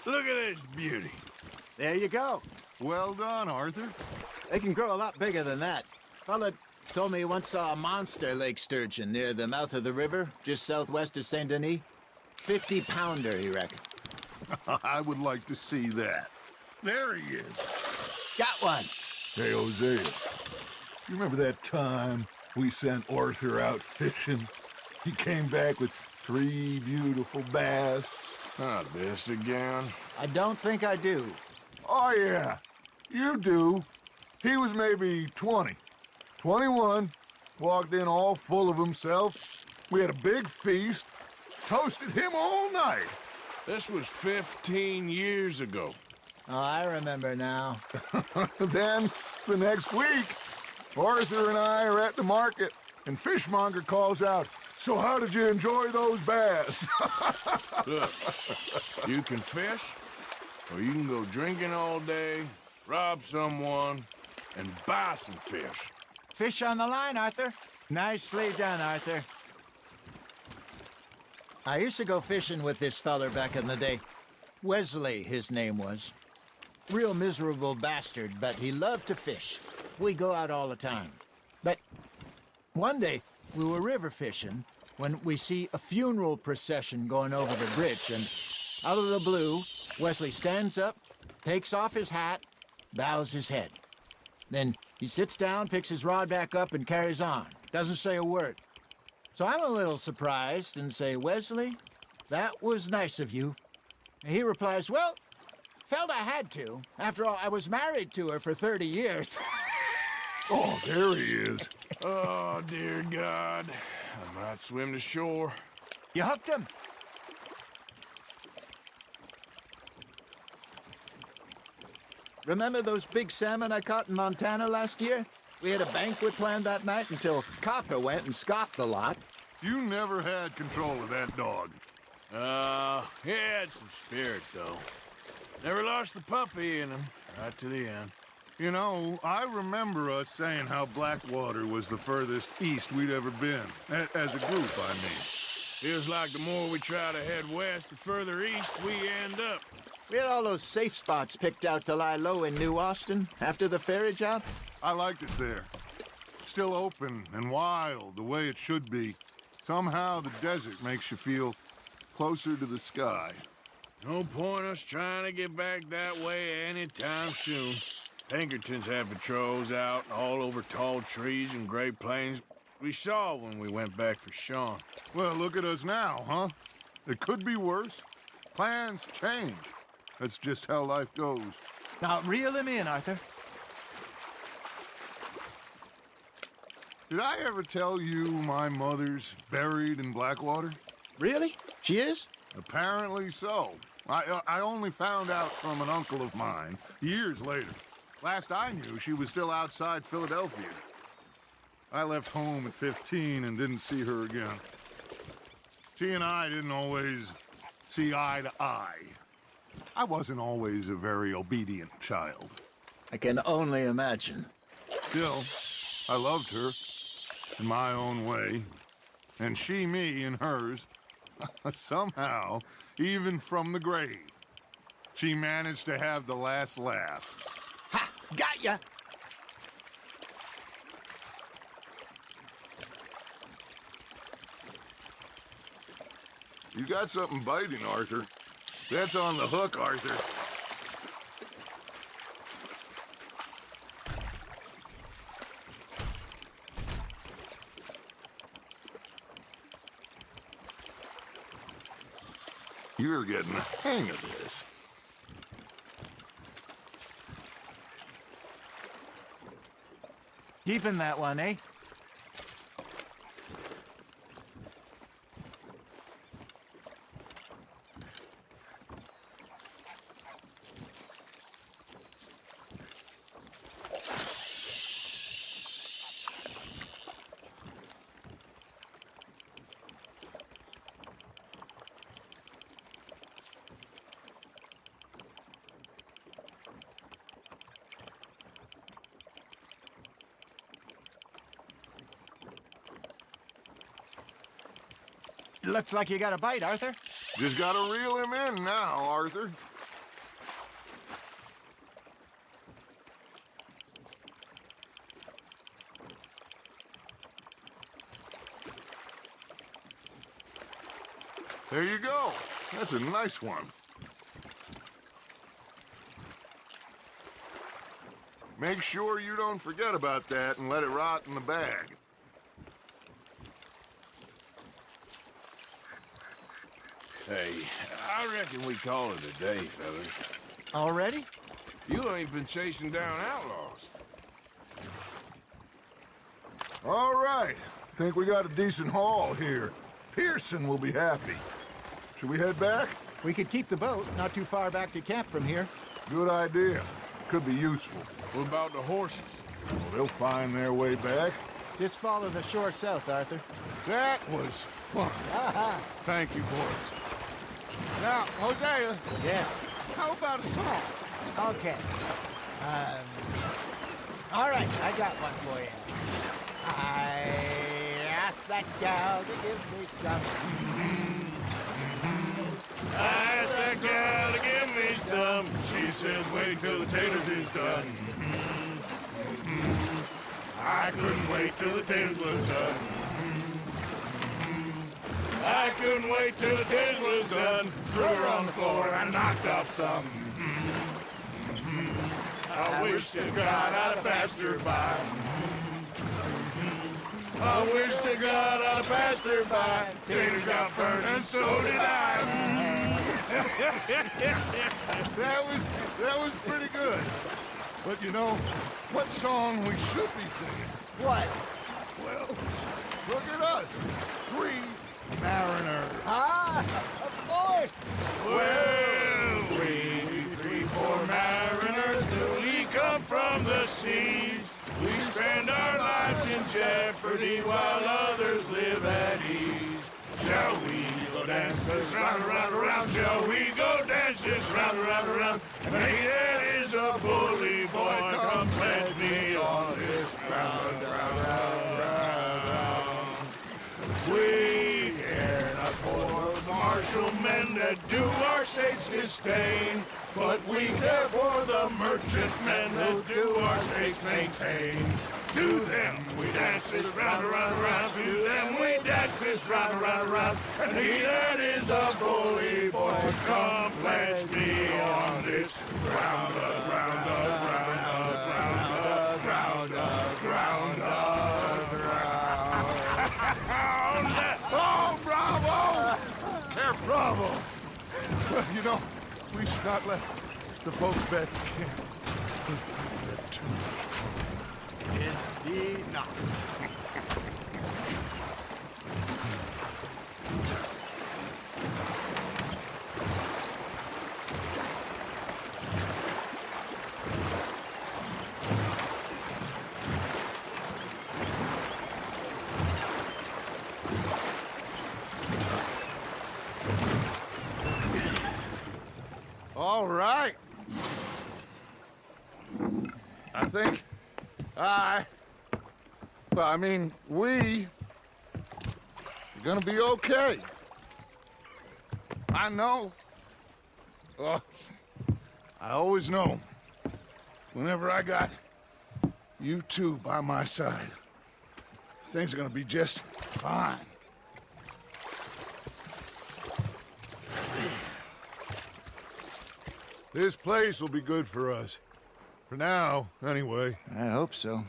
Look at this beauty. There you go. Well done, Arthur. They can grow a lot bigger than that. Fella told me he once saw a monster lake sturgeon near the mouth of the river, just southwest of Saint Denis. 50-pounder, he reckoned. I would like to see that. There he is. Got one. Hey, Hosea, you remember that time we sent Arthur out fishing? He came back with 3 beautiful bass. Not this again. I don't think I do. Oh, yeah, you do. He was maybe 20, 21, walked in all full of himself. We had a big feast, toasted him all night. This was 15 years ago. Oh, I remember now. Then, the next week, Arthur and I are at the market, and Fishmonger calls out, "So how did you enjoy those bass?" Look, you can fish, or you can go drinking all day, rob someone, and buy some fish. Fish on the line, Arthur. Nicely done, Arthur. I used to go fishing with this feller back in the day. Wesley, his name was. Real miserable bastard, but he loved to fish. We'd go out all the time. But one day, we were river fishing when we see a funeral procession going over the bridge, and out of the blue, Wesley stands up, takes off his hat, bows his head. Then he sits down, picks his rod back up, and carries on. Doesn't say a word. So I'm a little surprised and say, "Wesley, that was nice of you." And he replies, "Well, felt I had to. After all, I was married to her for 30 years. Oh, there he is. Oh, dear God. I might swim to shore. You hooked him? Remember those big salmon I caught in Montana last year? We had a banquet planned that night until Kaka went and scoffed the lot. You never had control of that dog. He had some spirit, though. Never lost the puppy in him, right to the end. You know, I remember us saying how Blackwater was the furthest east we'd ever been. As a group, I mean. Feels like the more we try to head west, the further east we end up. We had all those safe spots picked out to lie low in New Austin after the ferry job. I liked it there. Still open and wild, the way it should be. Somehow the desert makes you feel closer to the sky. No point us trying to get back that way anytime soon. Pinkertons had patrols out all over tall trees and Great Plains. We saw when we went back for Sean. Well, look at us now, huh? It could be worse. Plans change. That's just how life goes. Now, reel him in, Arthur. Did I ever tell you my mother's buried in Blackwater? Really? She is? Apparently so. I only found out from an uncle of mine years later. Last I knew, she was still outside Philadelphia. I left home at 15 and didn't see her again. She and I didn't always see eye to eye. I wasn't always a very obedient child. I can only imagine. Still, I loved her in my own way, and she me in hers. Somehow, even from the grave, she managed to have the last laugh. Ha! Got ya! You got something biting, Arthur. That's on the hook, Arthur. You're getting the hang of this. Keeping that one, eh? Looks like you got a bite, Arthur. Just gotta reel him in now, Arthur. There you go. That's a nice one. Make sure you don't forget about that and let it rot in the bag. Hey, I reckon we call it a day, fellas. Already? You ain't been chasing down outlaws. All right. Think we got a decent haul here. Pearson will be happy. Should we head back? We could keep the boat not too far back to camp from here. Good idea. Could be useful. What about the horses? Well, they'll find their way back. Just follow the shore south, Arthur. That was fun. Thank you, boys. Now, Hosea, Yes. how about a song? Okay. All right, I got one for you. I asked that gal to give me some. I asked that gal to give me some. She says, wait till the taters is done. I couldn't wait till the taters was done. I couldn't wait till the taters was done. Threw her on the floor and I knocked off some. I wish to God I'd have passed her by. I wish to God I'd have passed her by. Taters got burned and so did I. That was pretty good. But you know, what song we should be singing? What? Well, look at us. 3 mariners. Ah, of course. Well, we 3 poor mariners newly come from the seas. We spend our lives in jeopardy while others live at ease. Shall we go dance this round, round, round? Shall we go dance this round, round, round? And he that is a bully boy, come pledge me on this round, round, round, round. We care not for the martial men that do our state's disdain, but we care for the merchant men who do our state's maintain. To them we dance this round, round, round. To them we dance this round, round, round. And he that is a bully boy, come pledge me on this round up, round up, round up, round up, round up, round up, round up. Oh, bravo! Careful, bravo! Well, you know, we should not let the folks back to camp get too much fun. Indeed not. All right. I think we are gonna be okay. I know. I always know. Whenever I got you two by my side, things are gonna be just fine. This place will be good for us. For now, anyway. I hope so.